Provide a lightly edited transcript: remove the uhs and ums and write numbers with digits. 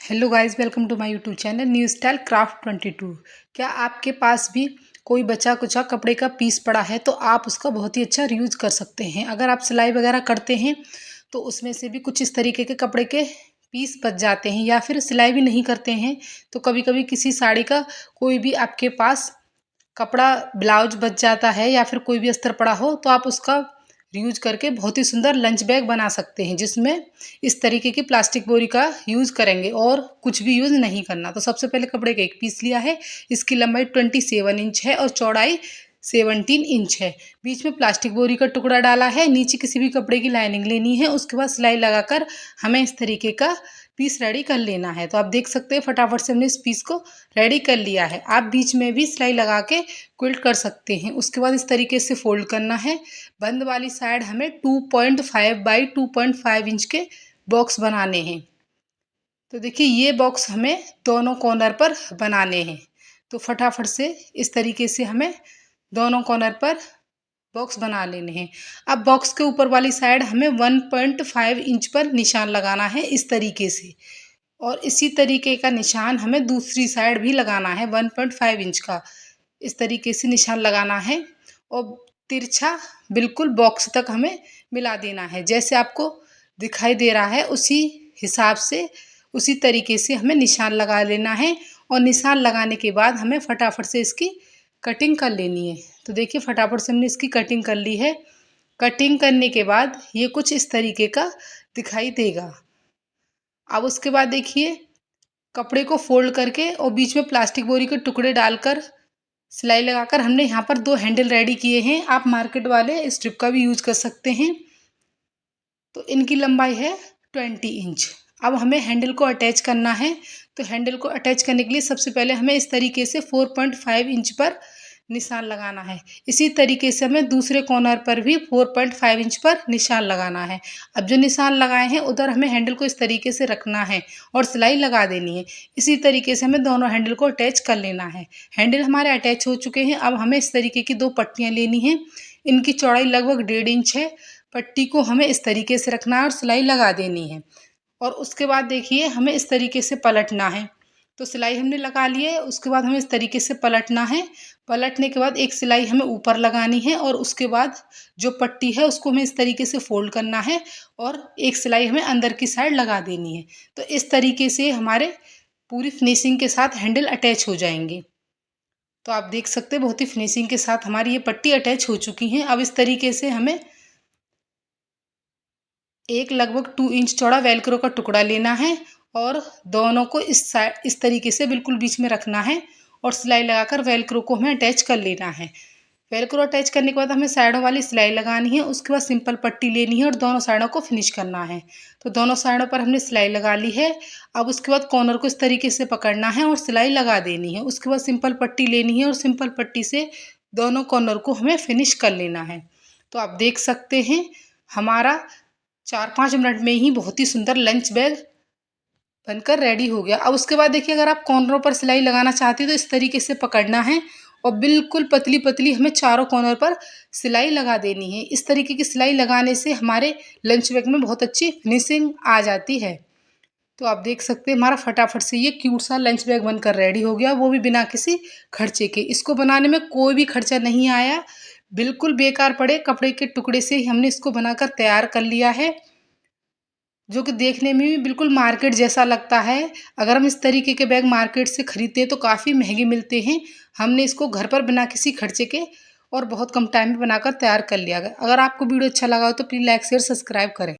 Hello guys, welcome to my YouTube channel new style craft 22। क्या आपके पास भी कोई बचा कुचा कपड़े का पीस पड़ा है तो आप उसका बहुत ही अच्छा यूज कर सकते हैं। अगर आप सिलाई वगैरह करते हैं तो उसमें से भी कुछ इस तरीके के कपड़े के पीस बच जाते हैं, या फिर सिलाई भी नहीं करते हैं तो कभी कभी किसी साड़ी का कोई भी आपके पास कपड़ा ब्लाउज बच जाता है या फिर कोई भी अस्तर पड़ा हो तो आप उसका यूज करके बहुत ही सुंदर लंच बैग बना सकते हैं, जिसमें इस तरीके की प्लास्टिक बोरी का यूज करेंगे और कुछ भी यूज नहीं करना। तो सबसे पहले कपड़े का एक पीस लिया है। इसकी लंबाई 27 इंच है और चौड़ाई 17 इंच है। बीच में प्लास्टिक बोरी का टुकड़ा डाला है। नीचे किसी भी कपड़े की लाइनिंग लेनी है। उसके बाद सिलाई लगाकर हमें इस तरीके का पीस रेडी कर लेना है। तो आप देख सकते हैं फटाफट से हमने इस पीस को रेडी कर लिया है। आप बीच में भी सिलाई लगा के क्विल्ट कर सकते हैं। उसके बाद इस तरीके से फोल्ड करना है। बंद वाली साइड हमें 2.5 बाई 2.5 इंच के बॉक्स बनाने हैं। तो देखिए ये बॉक्स हमें दोनों कॉर्नर पर बनाने हैं। तो फटाफट से इस तरीके से हमें दोनों कॉर्नर पर बॉक्स बना लेने हैं। अब बॉक्स के ऊपर वाली साइड हमें 1.5 इंच पर निशान लगाना है इस तरीके से, और इसी तरीके का निशान हमें दूसरी साइड भी लगाना है 1.5 इंच का। इस तरीके से निशान लगाना है और तिरछा बिल्कुल बॉक्स तक हमें मिला देना है। जैसे आपको दिखाई दे रहा है उसी हिसाब से उसी तरीके से हमें निशान लगा लेना है, और निशान लगाने के बाद हमें फटाफट से इसकी कटिंग कर लेनी है। तो देखिए फटाफट से हमने इसकी कटिंग कर ली है। कटिंग करने के बाद ये कुछ इस तरीके का दिखाई देगा। अब उसके बाद देखिए कपड़े को फोल्ड करके और बीच में प्लास्टिक बोरी के टुकड़े डालकर सिलाई लगाकर हमने यहाँ पर 2 हैंडल रेडी किए हैं। आप मार्केट वाले स्ट्रिप का भी यूज कर सकते हैं। तो इनकी लंबाई है 20 इंच। अब हमें हैंडल को अटैच करना है। तो हैंडल को अटैच करने के लिए सबसे पहले हमें इस तरीके से 4.5 इंच पर निशान लगाना है। इसी तरीके से हमें दूसरे कॉर्नर पर भी 4.5 इंच पर निशान लगाना है। अब जो निशान लगाए हैं उधर हमें हैंडल को इस तरीके से रखना है और सिलाई लगा देनी है। इसी तरीके से हमें दोनों हैंडल को अटैच कर लेना है। हैंडल हमारे अटैच हो चुके हैं। अब हमें इस तरीके की 2 पट्टियाँ लेनी हैं। इनकी चौड़ाई लगभग 1.5 इंच है। पट्टी को हमें इस तरीके से रखना है और सिलाई लगा देनी है। और उसके बाद देखिए हमें इस तरीके से पलटना है। तो सिलाई हमने लगा ली है। उसके बाद हमें इस तरीके से पलटना है। पलटने के बाद एक सिलाई हमें ऊपर लगानी है और उसके बाद जो पट्टी है उसको हमें इस तरीके से फोल्ड करना है और एक सिलाई हमें अंदर की साइड लगा देनी है। तो इस तरीके से हमारे पूरी फिनिशिंग के साथ हैंडल अटैच हो जाएंगे। तो आप देख सकते हैं बहुत ही फिनिशिंग के साथ हमारी ये पट्टी अटैच हो चुकी हैं। अब इस तरीके से हमें एक लगभग 2 इंच चौड़ा वेलक्रो का टुकड़ा लेना है और दोनों को इस तरीके से बिल्कुल बीच में रखना है और सिलाई लगाकर वेलक्रो को हमें अटैच कर लेना है। वेलक्रो अटैच करने के बाद हमें साइडों वाली सिलाई लगानी है। उसके बाद सिंपल पट्टी लेनी है और दोनों साइडों को फिनिश करना है। तो दोनों साइडों पर हमने सिलाई लगा ली है। अब उसके बाद कॉर्नर को इस तरीके से पकड़ना है और सिलाई लगा देनी है। उसके बाद सिंपल पट्टी लेनी है और सिंपल पट्टी से दोनों कॉर्नर को हमें फिनिश कर लेना है। तो आप देख सकते हैं हमारा 4-5 मिनट में ही बहुत ही सुंदर लंच बैग बनकर रेडी हो गया। अब उसके बाद देखिए अगर आप कॉर्नरों पर सिलाई लगाना चाहती हैं तो इस तरीके से पकड़ना है और बिल्कुल पतली पतली हमें चारों कॉर्नर पर सिलाई लगा देनी है। इस तरीके की सिलाई लगाने से हमारे लंच बैग में बहुत अच्छी फिनिशिंग आ जाती है। तो आप देख सकते हैं हमारा फटाफट से ये क्यूट सा लंच बैग बनकर रेडी हो गया, वो भी बिना किसी खर्चे के। इसको बनाने में कोई भी खर्चा नहीं आया। बिल्कुल बेकार पड़े कपड़े के टुकड़े से ही हमने इसको बनाकर तैयार कर लिया है, जो कि देखने में भी बिल्कुल मार्केट जैसा लगता है। अगर हम इस तरीके के बैग मार्केट से खरीदते हैं तो काफ़ी महंगे मिलते हैं। हमने इसको घर पर बिना किसी खर्चे के और बहुत कम टाइम में बनाकर तैयार कर लिया। अगर आपको वीडियो अच्छा लगा हो तो प्लीज़ लाइक शेयर सब्सक्राइब करें।